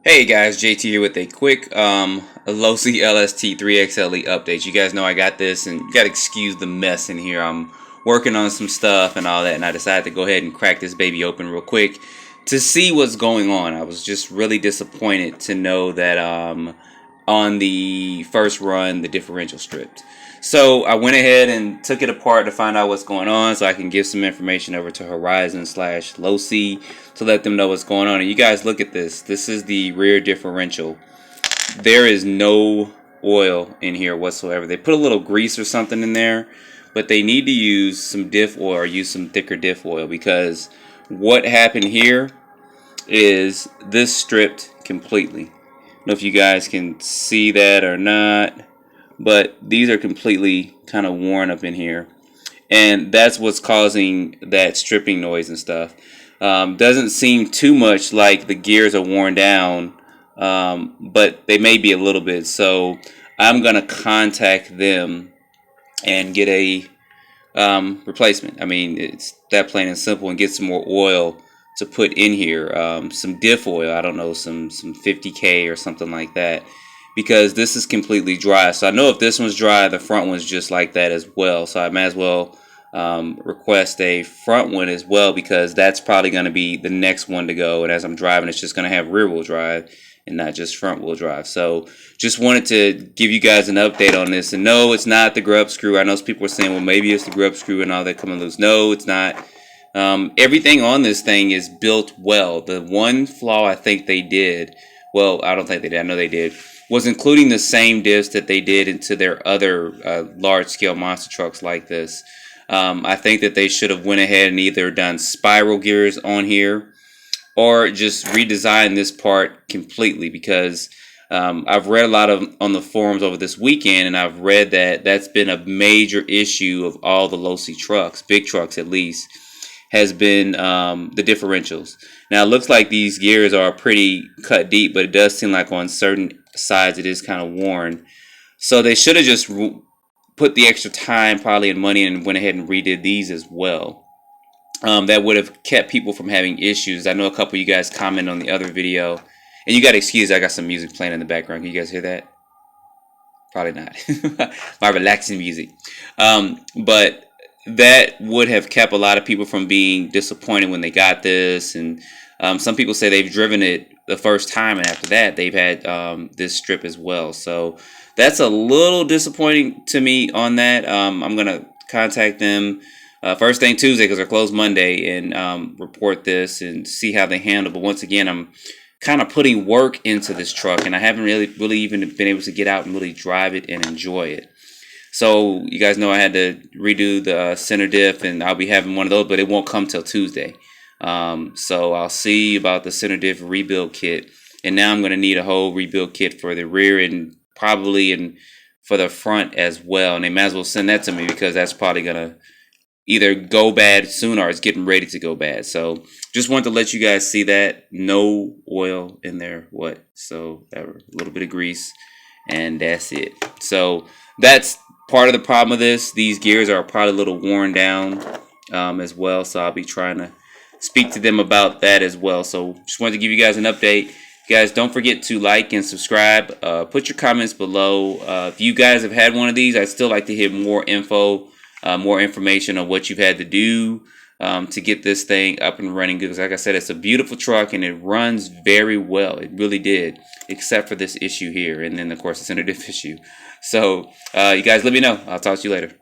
Hey guys, JT here with a quick Losi LST 3XLE update. You guys know I got this, and you gotta excuse the mess in here. I'm working on some stuff and all that, and I decided to go ahead and crack this baby open real quick to see what's going on. I was just really disappointed to know that on the first run the differential stripped. So I went ahead and took it apart to find out what's going on so I can give some information over to Horizon/Losi to let them know what's going on. And you guys look at this. This is the rear differential. There is no oil in here whatsoever. They put a little grease or something in there, but they need to use some diff oil or use some thicker diff oil, because what happened here is this stripped completely. I don't know if you guys can see that or not, but these are completely kind of worn up in here, and that's what's causing that stripping noise and stuff. Doesn't seem too much like the gears are worn down, but they may be a little bit. So I'm gonna contact them and get a replacement. I mean, it's that plain and simple, and get some more oil to put in here. Some diff oil, I don't know, some 50K or something like that, because this is completely dry. So I know if this one's dry, the front one's just like that as well. So I might as well request a front one as well, because that's probably going to be the next one to go. And as I'm driving, it's just going to have rear wheel drive and not just front wheel drive. So just wanted to give you guys an update on this. And no, it's not the grub screw. I know some people are saying, well, maybe it's the grub screw and all that coming loose. No, it's not. Everything on this thing is built well. The one flaw I think they did, well, I don't think they did, I know they did, was including the same diffs that they did into their other large-scale monster trucks like this. I think that they should have went ahead and either done spiral gears on here or just redesigned this part completely, because I've read a lot on the forums over this weekend, and I've read that that's been a major issue of all the Losi trucks, big trucks at least, has been the differentials. Now it looks like these gears are pretty cut deep, but it does seem like on certain sides it is kind of worn. So they should have just put the extra time probably and money and went ahead and redid these as well. That would have kept people from having issues. I know a couple of you guys commented on the other video, and you got to excuse, I got some music playing in the background. Can you guys hear that? Probably not. My relaxing music. But that would have kept a lot of people from being disappointed when they got this. And some people say they've driven it the first time, and after that they've had this strip as well. So that's a little disappointing to me on that. I'm gonna contact them first thing Tuesday, because they're closed Monday, and report this and see how they handle. But once again, I'm kind of putting work into this truck, and I haven't really even been able to get out and really drive it and enjoy it. So you guys know I had to redo the center diff, and I'll be having one of those, but it won't come till Tuesday. So I'll see about the center diff rebuild kit, and now I'm going to need a whole rebuild kit for the rear and probably for the front as well. And they might as well send that to me, because that's probably going to either go bad soon or it's getting ready to go bad. So just wanted to let you guys see that. No oil in there whatsoever. A little bit of grease, and that's it. So that's part of the problem with this. These gears are probably a little worn down as well, so I'll be trying to speak to them about that as well. So just wanted to give you guys an update. Guys, don't forget to like and subscribe. Put your comments below. If you guys have had one of these, I'd still like to hear more info, more information on what you've had to do to get this thing up and running. Because like I said, it's a beautiful truck, and it runs very well. It really did, except for this issue here, and then of course the center diff issue. So you guys let me know. I'll talk to you later.